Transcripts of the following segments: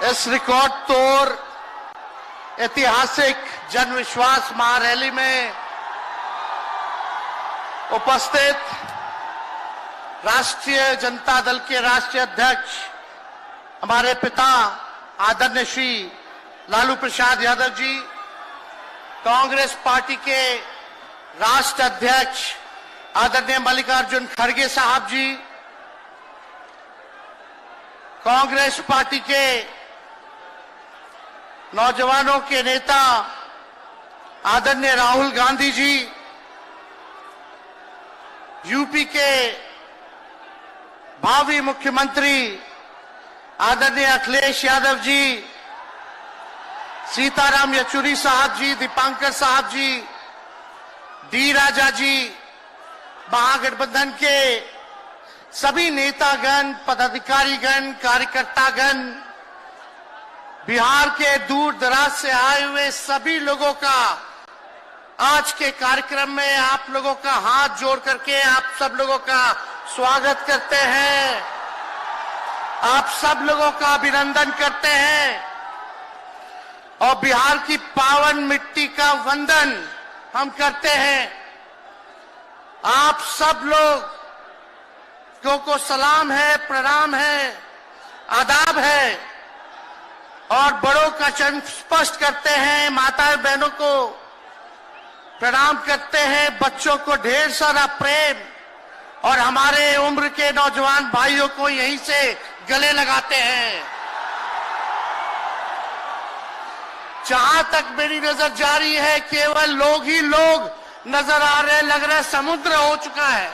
इस रिकॉर्ड तोड़ ऐतिहासिक जन विश्वास महारैली में उपस्थित राष्ट्रीय जनता दल के राष्ट्रीय अध्यक्ष हमारे पिता आदरणीय श्री लालू प्रसाद यादव जी, कांग्रेस पार्टी के राष्ट्र अध्यक्ष आदरणीय मल्लिकार्जुन खड़गे साहब जी, कांग्रेस पार्टी के नौजवानों के नेता आदरणीय राहुल गांधी जी, यूपी के भावी मुख्यमंत्री आदरणीय अखिलेश यादव जी, सीताराम येचुरी साहब जी, दीपांकर साहब जी, डी राजा जी, महागठबंधन के सभी नेतागण, पदाधिकारीगण, कार्यकर्तागण, बिहार के दूर दराज से आए हुए सभी लोगों का आज के कार्यक्रम में आप लोगों का हाथ जोड़ करके आप सब लोगों का स्वागत करते हैं, आप सब लोगों का अभिनंदन करते हैं और बिहार की पावन मिट्टी का वंदन हम करते हैं। आप सब लोगों को सलाम है, प्रणाम है, आदाब है और बड़ों का चरण स्पर्श करते हैं, माताएं बहनों को प्रणाम करते हैं, बच्चों को ढेर सारा प्रेम और हमारे उम्र के नौजवान भाइयों को यहीं से गले लगाते हैं। जहां तक मेरी नजर जा रही है केवल लोग ही लोग नजर आ रहे, लग रहा है समुद्र हो चुका है।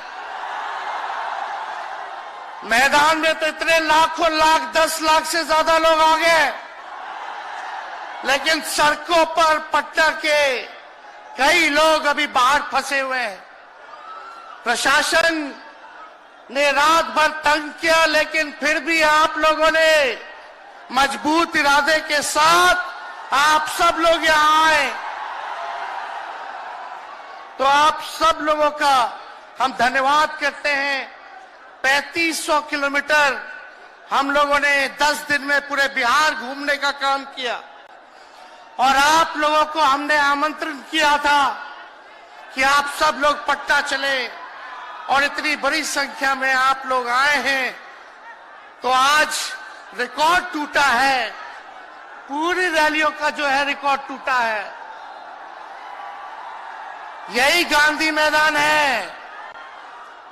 मैदान में तो इतने लाखों लाख, 10 लाख से ज्यादा लोग आ गए, लेकिन सड़कों पर पटना के कई लोग अभी बाहर फंसे हुए हैं। प्रशासन ने रात भर तंग किया, लेकिन फिर भी आप लोगों ने मजबूत इरादे के साथ आप सब लोग यहां आए, तो आप सब लोगों का हम धन्यवाद करते हैं। 3500 किलोमीटर हम लोगों ने 10 दिन में पूरे बिहार घूमने का काम किया और आप लोगों को हमने आमंत्रण किया था कि आप सब लोग पटना चले और इतनी बड़ी संख्या में आप लोग आए हैं, तो आज रिकॉर्ड टूटा है, पूरी रैलियों का जो है रिकॉर्ड टूटा है। यही गांधी मैदान है,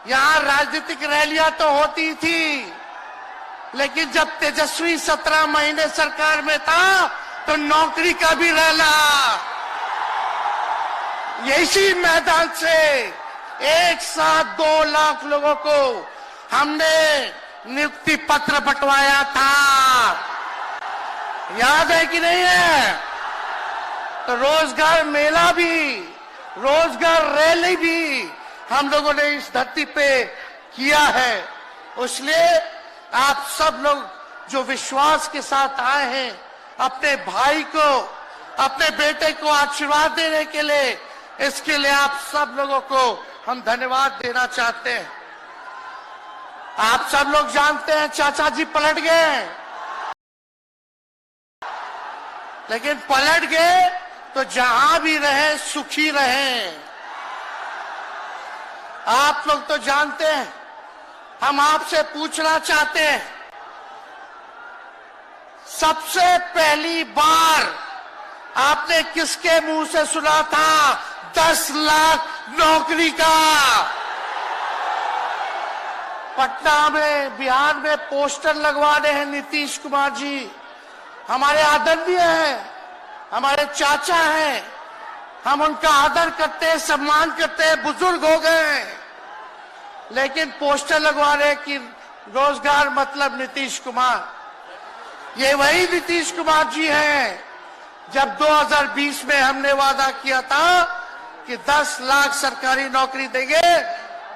यहां राजनीतिक रैलियां तो होती थी, लेकिन जब तेजस्वी 17 महीने सरकार में था तो नौकरी का भी रैला यही मैदान से एक साथ 2 लाख लोगों को हमने नियुक्ति पत्र बंटवाया था, याद है कि नहीं है? तो रोजगार मेला भी, रोजगार रैली भी हम लोगों ने इस धरती पे किया है। इसलिए आप सब लोग जो विश्वास के साथ आए हैं, अपने भाई को, अपने बेटे को आशीर्वाद देने के लिए, इसके लिए आप सब लोगों को हम धन्यवाद देना चाहते हैं। आप सब लोग जानते हैं चाचा जी पलट गए, लेकिन पलट गए तो जहां भी रहे सुखी रहे। आप लोग तो जानते हैं, हम आपसे पूछना चाहते हैं, सबसे पहली बार आपने किसके मुंह से सुना था 10 लाख नौकरी का? पटना में, बिहार में पोस्टर लगवाने हैं नीतीश कुमार जी, हमारे आदरणीय हैं, हमारे चाचा हैं, हम उनका आदर करते हैं, सम्मान करते हैं, बुजुर्ग हो गए हैं, लेकिन पोस्टर लगवा रहे कि रोजगार मतलब नीतीश कुमार। ये वही नीतीश कुमार जी हैं जब 2020 में हमने वादा किया था कि 10 लाख सरकारी नौकरी देंगे,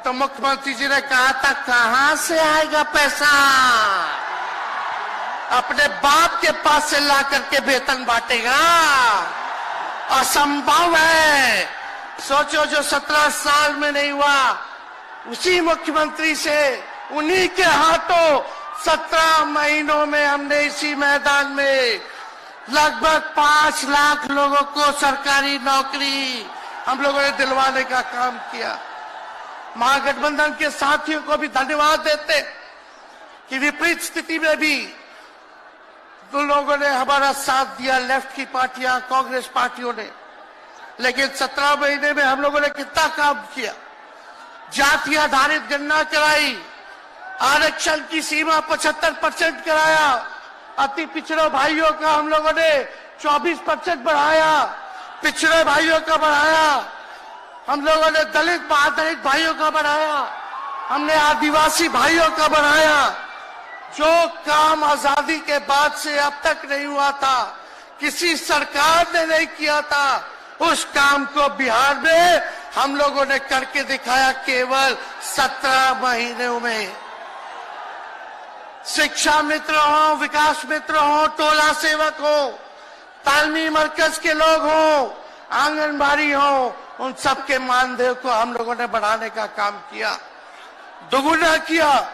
तो मुख्यमंत्री जी ने कहा था कहां से आएगा पैसा, अपने बाप के पास से ला करके वेतन बांटेगा, असंभव है। सोचो, जो 17 साल में नहीं हुआ, उसी मुख्यमंत्री से, उन्हीं के हाथों 17 महीनों में हमने इसी मैदान में लगभग 5 लाख लोगों को सरकारी नौकरी हम लोगों ने दिलवाने का काम किया। महागठबंधन के साथियों को भी धन्यवाद देते कि विपरीत स्थिति में भी उन लोगों ने हमारा साथ दिया, लेफ्ट की पार्टियां, कांग्रेस पार्टियों ने। लेकिन 17 महीने में हम लोगों ने कितना काम किया। जाति आधारित गणना कराई, आरक्षण की सीमा 75% कराया, अति पिछड़े भाइयों का हम लोगों ने 24% बढ़ाया, पिछड़े भाइयों का बढ़ाया, हम लोगों ने दलित महादलित भाइयों का बढ़ाया, हमने आदिवासी भाइयों का बढ़ाया। जो काम आजादी के बाद से अब तक नहीं हुआ था, किसी सरकार ने नहीं किया था, उस काम को बिहार में हम लोगों ने करके दिखाया केवल 17 महीनों में। शिक्षा मित्र हो, विकास मित्र हो, टोला सेवक हो, तालमी मरकज के लोग हो, आंगनबाड़ी हो, उन सबके मानदेय को हम लोगों ने बढ़ाने का काम किया, दोगुना किया।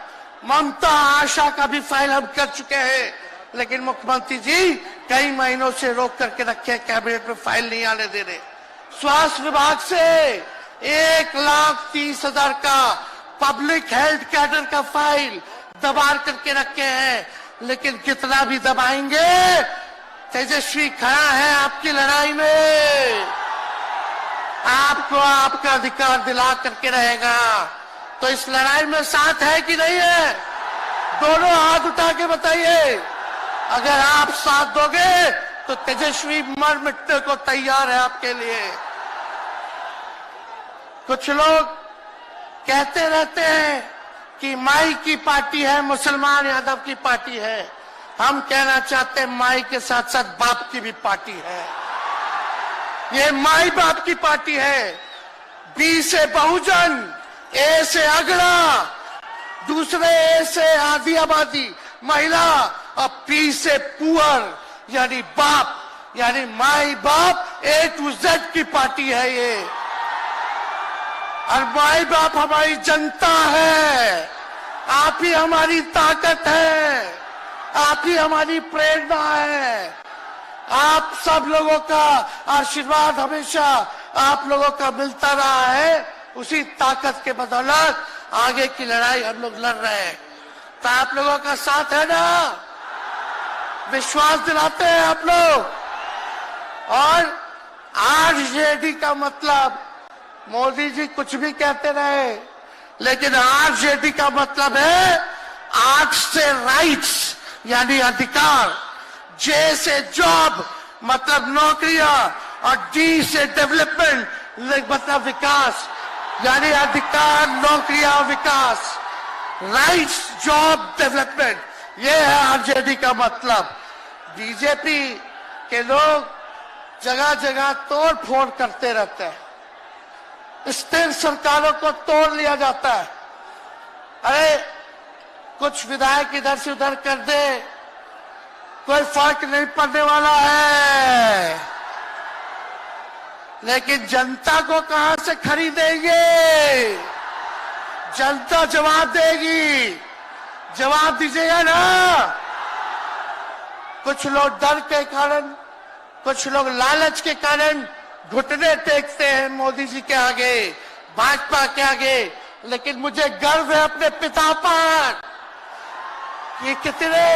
ममता आशा का भी फाइल हम कर चुके हैं, लेकिन मुख्यमंत्री जी कई महीनों से रोक करके रखे, कैबिनेट में फाइल नहीं आने दे रहे। स्वास्थ्य विभाग से 1,30,000 का पब्लिक हेल्थ कैडर का फाइल दबा करके रखे हैं, लेकिन कितना भी दबाएंगे, तेजस्वी खड़ा है आपकी लड़ाई में, आपको आपका अधिकार दिला करके रहेगा। तो इस लड़ाई में साथ है कि नहीं है? दोनों हाथ उठा के बताइए। अगर आप साथ दोगे तो तेजस्वी मर मिटने को तैयार है आपके लिए। कुछ लोग कहते रहते हैं कि माई की पार्टी है, मुसलमान यादव की पार्टी है। हम कहना चाहते हैं माई के साथ साथ बाप की भी पार्टी है। ये माई बाप की पार्टी है। बी से बहुजन, ए से अगड़ा, दूसरे ए से आधी आबादी महिला, और पी से पुअर यानी बाप, यानी माई बाप, A to Z की पार्टी है ये। और माई बाप हमारी जनता है, आप ही हमारी ताकत है, आप ही हमारी प्रेरणा है। आप सब लोगों का आशीर्वाद हमेशा आप लोगों का मिलता रहा है, उसी ताकत के बदौलत आगे की लड़ाई हम लोग लड़ रहे हैं। तो आप लोगों का साथ है ना? विश्वास दिलाते हैं आप लोग। और आरजेडी का मतलब, मोदी जी कुछ भी कहते रहे, लेकिन आरजेडी का मतलब है आर से राइट्स यानी अधिकार, जे से जॉब मतलब नौकरियां, और डी से डेवलपमेंट मतलब विकास, यानी अधिकार, नौकरियां, विकास, राइट्स, जॉब, डेवलपमेंट, ये है आरजेडी का मतलब। बीजेपी के लोग जगह जगह तोड़ फोड़ करते रहते हैं, स्थिर सरकारों को तोड़ लिया जाता है। अरे कुछ विधायक इधर से उधर कर दे, कोई फर्क नहीं पड़ने वाला है, लेकिन जनता को कहां से खरीदेंगे? जनता जवाब देगी, जवाब दीजिएगा ना। कुछ लोग डर के कारण, कुछ लोग लालच के कारण घुटने टेकते हैं मोदी जी के आगे, भाजपा के आगे, लेकिन मुझे गर्व है अपने पिता पर। ये कितने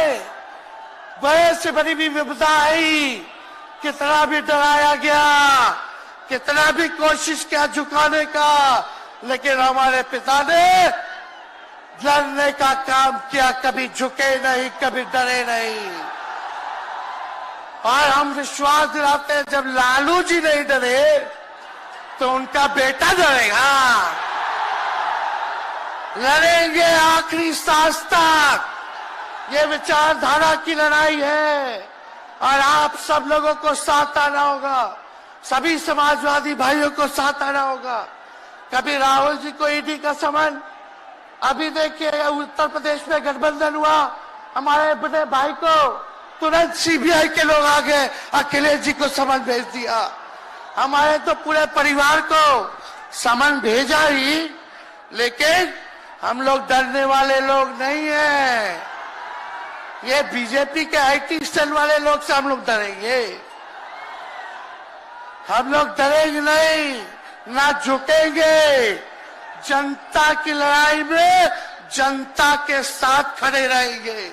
बड़े से बड़ी भी विपदा आई, कितना भी डराया गया, कितना भी कोशिश किया झुकाने का, लेकिन हमारे पिता ने लड़ने का काम किया, कभी झुके नहीं, कभी डरे नहीं। और हम विश्वास दिलाते हैं जब लालू जी नहीं डरे तो उनका बेटा डरेगा। लड़ेंगे आखिरी सांस तक। ये विचारधारा की लड़ाई है और आप सब लोगों को साथ आना होगा, सभी समाजवादी भाइयों को साथ आना होगा। कभी राहुल जी को ईडी का समन, अभी देखिए उत्तर प्रदेश में गठबंधन हुआ, हमारे बड़े भाई को तुरंत सीबीआई के लोग आ गए, अखिलेश जी को समन भेज दिया। हमारे तो पूरे परिवार को समन भेजा ही, लेकिन हम लोग डरने वाले लोग नहीं हैं। ये बीजेपी के आईटी सेल वाले लोग से हम लोग डरेंगे? हम लोग डरेंगे नहीं, ना झुकेंगे। जनता की लड़ाई में जनता के साथ खड़े रहेंगे।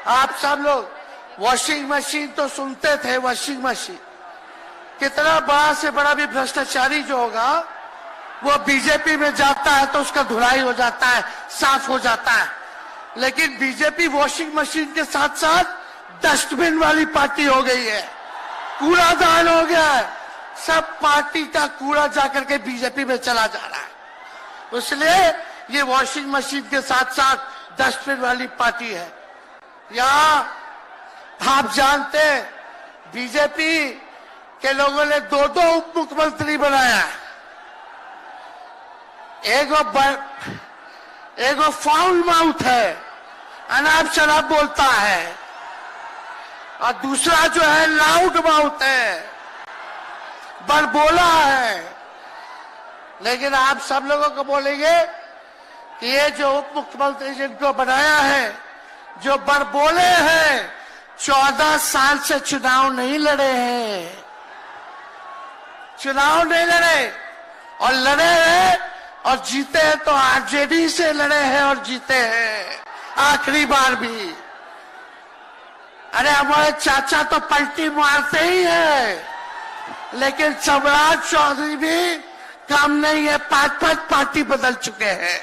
आप सब लोग वॉशिंग मशीन तो सुनते थे, वॉशिंग मशीन कितना बड़ा से बड़ा भी भ्रष्टाचारी जो होगा वो बीजेपी में जाता है तो उसका धुलाई हो जाता है, साफ हो जाता है। लेकिन बीजेपी वॉशिंग मशीन के साथ साथ डस्टबिन वाली पार्टी हो गई है, कूड़ादान हो गया है। सब पार्टी का कूड़ा जाकर के बीजेपी में चला जा रहा है, इसलिए ये वॉशिंग मशीन के साथ साथ डस्टबिन वाली पार्टी है। यहाँ आप जानते हैं बीजेपी के लोगों ने दो उप मुख्यमंत्री बनाया। एगो फाउल माउथ है, अनाप शनाप बोलता है, और दूसरा जो है लाउड माउथ है, बड़बोला है। लेकिन आप सब लोगों को बोलेंगे कि ये जो उप मुख्यमंत्री जिनको बनाया है, जो बड़बोले हैं, 14 साल से चुनाव नहीं लड़े हैं, चुनाव नहीं लड़े, और लड़े हैं और जीते हैं तो आरजेडी से लड़े हैं और जीते हैं आखिरी बार भी। अरे हमारे चाचा तो पलटी मारते ही है, लेकिन सम्राट चौधरी भी काम नहीं है, 5 पार्टी बदल चुके हैं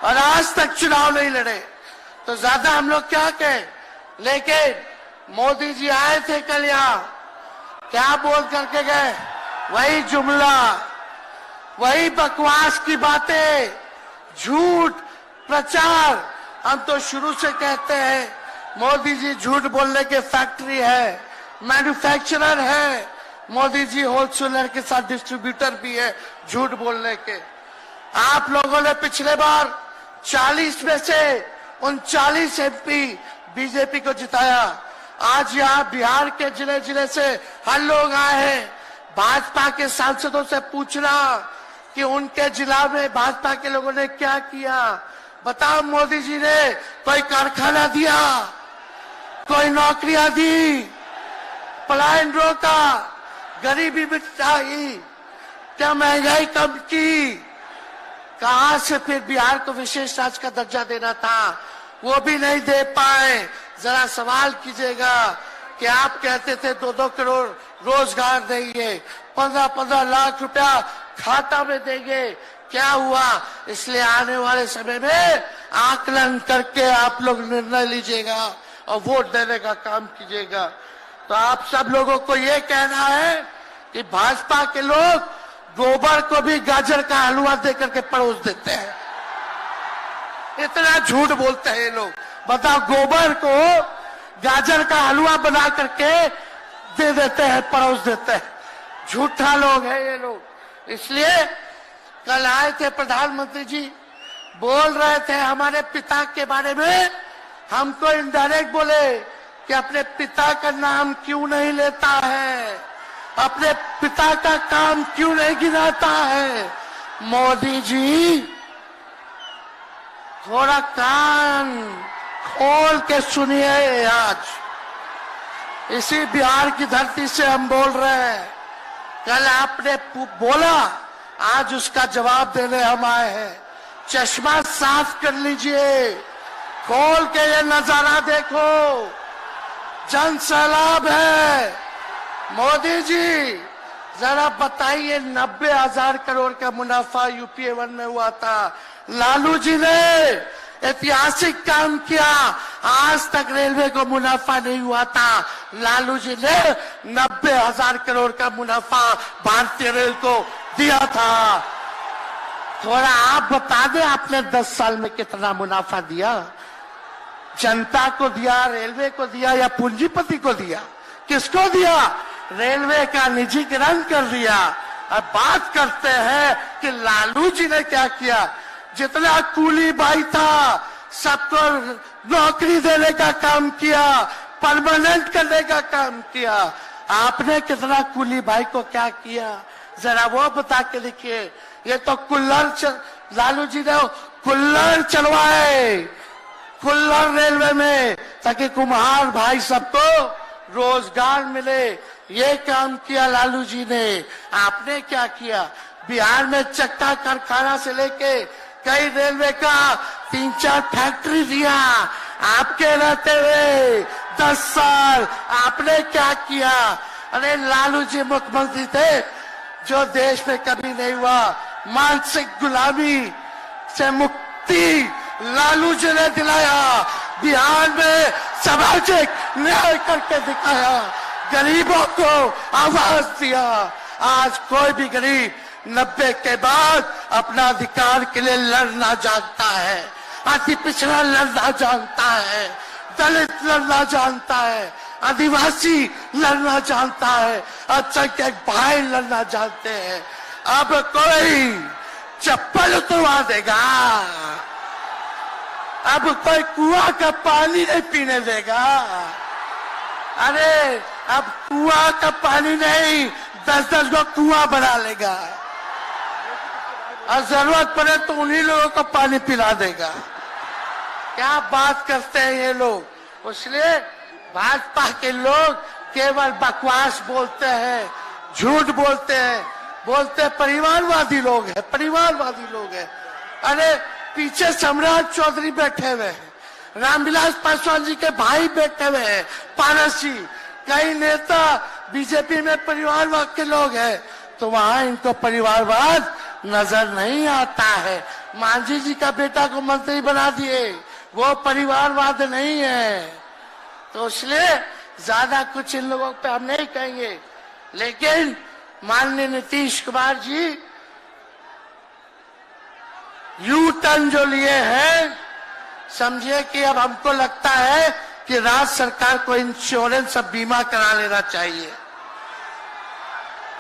और आज तक चुनाव नहीं लड़े। तो ज्यादा हम लोग क्या कहें? लेकिन मोदी जी आए थे कल यहाँ, क्या बोल करके गए? वही जुमला, वही बकवास की बातें, झूठ प्रचार। हम तो शुरू से कहते हैं मोदी जी झूठ बोलने के फैक्ट्री है, मैन्युफैक्चरर है। मोदी जी होलसेलर के साथ डिस्ट्रीब्यूटर भी है झूठ बोलने के। आप लोगों ने पिछले बार 40 में से 39 एमपी बीजेपी को जिताया। आज यहाँ बिहार के जिले जिले से हर लोग आए हैं भाजपा के सांसदों से पूछना कि उनके जिला में भाजपा के लोगों ने क्या किया। बताओ, मोदी जी ने कोई कारखाना दिया, कोई नौकरियां दी, पलायन रोका, गरीबी मिटाई, क्या महंगाई कम की? कहां से फिर बिहार को विशेष राज्य का दर्जा देना था, वो भी नहीं दे पाए। जरा सवाल कीजिएगा कि आप कहते थे 2-2 करोड़ रोजगार देंगे, 15-15 लाख रुपया खाता में देंगे, क्या हुआ? इसलिए आने वाले समय में आकलन करके आप लोग निर्णय लीजिएगा और वोट देने का काम कीजिएगा। तो आप सब लोगों को ये कहना है कि भाजपा के लोग गोबर को भी गाजर का हलवा देकर के परोस देते हैं। इतना झूठ बोलते हैं ये लोग। बताओ, गोबर को गाजर का हलवा बना करके दे देते हैं, परोस देते हैं। झूठा लोग हैं ये लोग। इसलिए कल आए थे प्रधानमंत्री जी, बोल रहे थे हमारे पिता के बारे में, हमको इनडायरेक्ट बोले कि अपने पिता का नाम क्यों नहीं लेता है, अपने पिता का काम क्यों नहीं गिनाता है। मोदी जी थोड़ा कान खोल के सुनिए। आज इसी बिहार की धरती से हम बोल रहे हैं, कल आपने बोला, आज उसका जवाब देने हम आए हैं। चश्मा साफ कर लीजिए, खोल के ये नजारा देखो, जन सैलाब है। मोदी जी जरा बताइए, 90,000 करोड़ का मुनाफा यूपीए 1 में हुआ था, लालू जी ने ऐतिहासिक काम किया। आज तक रेलवे को मुनाफा नहीं हुआ था, लालू जी ने 90,000 करोड़ का मुनाफा भारतीय रेल को दिया था। थोड़ा आप बता दें, आपने 10 साल में कितना मुनाफा दिया? जनता को दिया, रेलवे को दिया, या पूंजीपति को दिया? किसको दिया? रेलवे का निजीकरण कर दिया। अब बात करते हैं कि लालू जी ने क्या किया। जितना कूली भाई था सबको नौकरी देने का काम किया, परमानेंट करने का काम किया। आपने कितना कूली भाई को क्या किया, जरा वो बता के लिखिए। ये तो लालू जी ने कुल्लड़ चलवाए, खुल्लर रेलवे में, ताकि कुम्हार भाई सबको रोजगार मिले। ये काम किया लालू जी ने। आपने क्या किया? बिहार में चक्का कारखाना से लेके कई रेलवे का 3-4 फैक्ट्री दिया। आपके रहते हुए 10 साल आपने क्या किया? अरे लालू जी मुख्यमंत्री थे जो देश में कभी नहीं हुआ। मानसिक गुलामी से मुक्ति लालू जी ने दिलाया। बिहार में सामाजिक न्याय करके दिखाया। गरीबों को आवाज दिया। आज कोई भी गरीब 90 के बाद अपना अधिकार के लिए लड़ना जानता है। अति पिछड़ा लड़ना जानता है, दलित लड़ना जानता है, आदिवासी लड़ना जानता है, अल्पसंख्यक भाई लड़ना जानते हैं। अब कोई चप्पल उतरवा देगा, अब कोई कुआं का पानी नहीं पीने देगा। अरे अब कुआं का पानी नहीं, 10-10 को कुआं बना लेगा और जरूरत पड़े तो उन्हीं लोगों को पानी पिला देगा। क्या बात करते हैं ये लोग। इसलिए भाजपा के लोग केवल बकवास बोलते हैं, झूठ बोलते हैं, बोलते परिवारवादी लोग हैं, परिवारवादी लोग हैं। अरे पीछे सम्राट चौधरी बैठे हुए हैं, रामविलास पासवान जी के भाई बैठे हुए हैं, पारस जी, कई नेता बीजेपी में परिवारवाद के लोग हैं, तो वहां इनको परिवारवाद नजर नहीं आता है। मांझी जी का बेटा को मंत्री बना दिए, वो परिवारवाद नहीं है। तो इसलिए ज्यादा कुछ इन लोगों पे हम नहीं कहेंगे। लेकिन माननीय नीतीश कुमार जी यू टर्न जो लिए हैं, समझिए कि अब हमको लगता है कि राज्य सरकार को इंश्योरेंस और बीमा करा लेना चाहिए।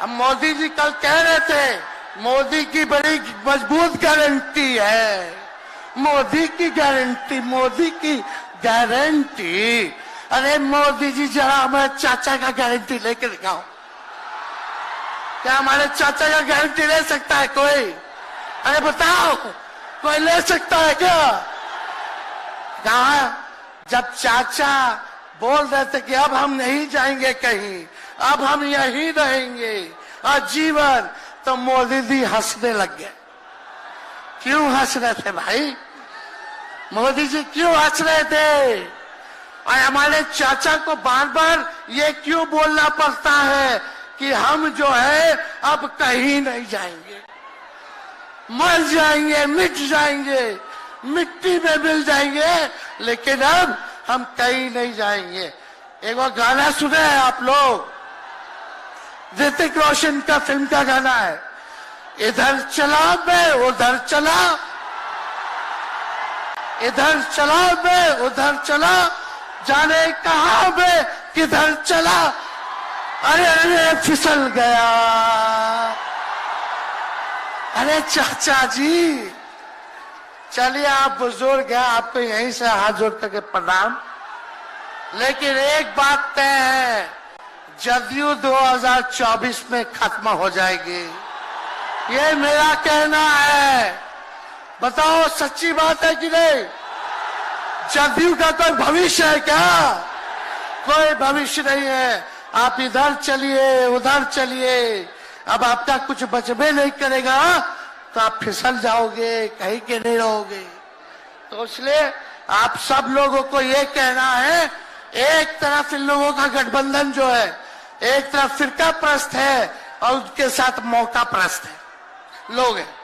अब मोदी जी कल कह रहे थे मोदी की बड़ी मजबूत गारंटी है, मोदी की गारंटी, मोदी की गारंटी। अरे मोदी जी जरा हमारे चाचा का गारंटी लेके दिखाओ। क्या हमारे चाचा का गारंटी ले सकता है कोई? अरे बताओ, कोई ले सकता है क्या? कहा जब चाचा बोल रहे थे कि अब हम नहीं जाएंगे कहीं, अब हम यहीं रहेंगे आजीवन, तो मोदी जी हंसने लग गए। क्यों हंस रहे थे भाई? मोदी जी क्यों हंस रहे थे? और हमारे चाचा को बार बार ये क्यों बोलना पड़ता है कि हम जो है अब कहीं नहीं जाएंगे, मर जाएंगे, मिट जाएंगे, मिट्टी में मिल जाएंगे, लेकिन अब हम कहीं नहीं जाएंगे। एक बार गाना सुने हैं आप लोग, ऋतिक रोशन का फिल्म का गाना है, इधर चला मैं उधर चला, इधर चला मैं उधर चला, जाने कहां मैं किधर चला, अरे अरे फिसल गया। अरे चाचा जी, चलिए आप बुजुर्ग हैं, आपको यहीं से हाथ जोड़ करके प्रणाम। लेकिन एक बात तय है, जदयू 2024 में खत्म हो जाएगी, ये मेरा कहना है। बताओ सच्ची बात है कि नहीं? जदयू का कोई भविष्य है क्या? कोई भविष्य नहीं है। आप इधर चलिए उधर चलिए, अब आपका कुछ बचबे नहीं करेगा तो आप फिसल जाओगे, कहीं के नहीं रहोगे। तो इसलिए आप सब लोगों को ये कहना है, एक तरफ इन लोगों का गठबंधन जो है, एक तरफ फिरका प्रस्त है और उनके साथ मौका प्रस्त है लोग हैं।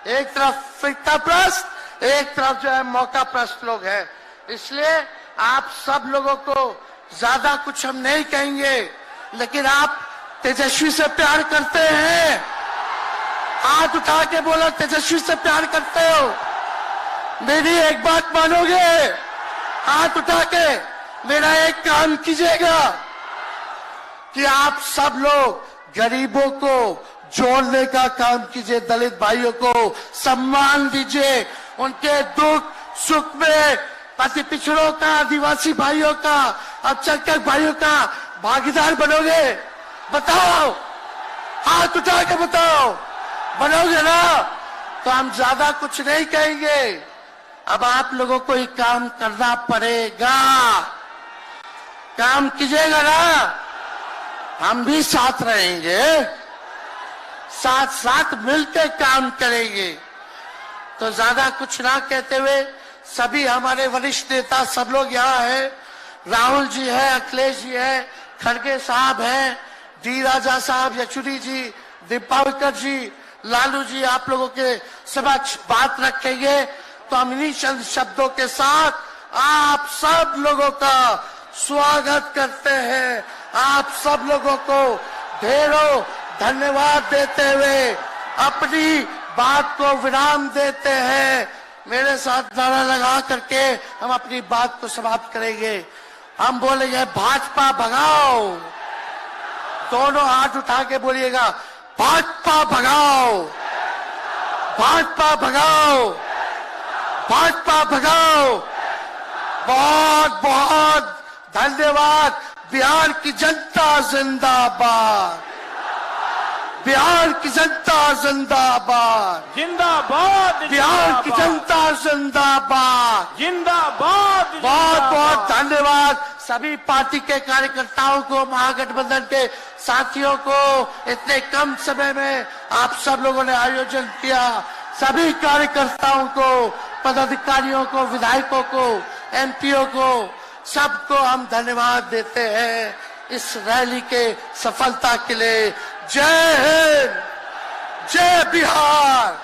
एक तरफ फिरका प्रस्त, एक तरफ जो है मौका प्रस्त लोग हैं। इसलिए आप सब लोगों को ज्यादा कुछ हम नहीं कहेंगे, लेकिन आप तेजस्वी से प्यार करते हैं? हाथ उठा के बोलो, तेजस्वी से प्यार करते हो? मेरी एक बात मानोगे? हाथ उठा के मेरा एक काम कीजिएगा कि आप सब लोग गरीबों को जोड़ने का काम कीजिए, दलित भाइयों को सम्मान दीजिए, उनके दुख सुख में अति पिछड़ों का, आदिवासी भाइयों का, अल्पसंख्यक भाइयों का भागीदार बनोगे? बताओ, हाथ उठा के बताओ, बनोगे ना? तो हम ज्यादा कुछ नहीं कहेंगे, अब आप लोगों को ही काम करना पड़ेगा। काम कीजिएगा ना, हम भी साथ रहेंगे, साथ साथ मिलकर काम करेंगे। तो ज्यादा कुछ ना कहते हुए सभी हमारे वरिष्ठ नेता सब लोग यहाँ हैं। राहुल जी है, अखिलेश जी है, खड़गे साहब हैं, डी राजा साहब, येचुरी जी, दीपावकर जी, लालू जी आप लोगों के समक्ष बात रखेंगे। तो हम इन्हीं चंद शब्दों के साथ आप सब लोगों का स्वागत करते हैं। आप सब लोगों को ढेरों धन्यवाद देते हुए अपनी बात को विराम देते हैं। मेरे साथ नारा लगा करके हम अपनी बात को समाप्त करेंगे। हम बोलेंगे भाजपा भगाओ, दोनों हाथ उठा के बोलिएगा भाजपा भगाओ, भाजपा भगाओ, भाजपा भगाओ। बहुत बहुत धन्यवाद। बिहार की जनता जिंदाबाद, बिहार की जनता जिंदाबाद, जिंदाबाद, बिहार की जनता जिंदाबाद, जिंदाबाद। बहुत बहुत धन्यवाद सभी पार्टी के कार्यकर्ताओं को, महागठबंधन के साथियों को। इतने कम समय में आप सब लोगों ने आयोजन किया। सभी कार्यकर्ताओं को, पदाधिकारियों को, विधायकों को, एमपीओ को, सबको हम धन्यवाद देते हैं इस रैली के सफलता के लिए। जय हिंद, जय बिहार।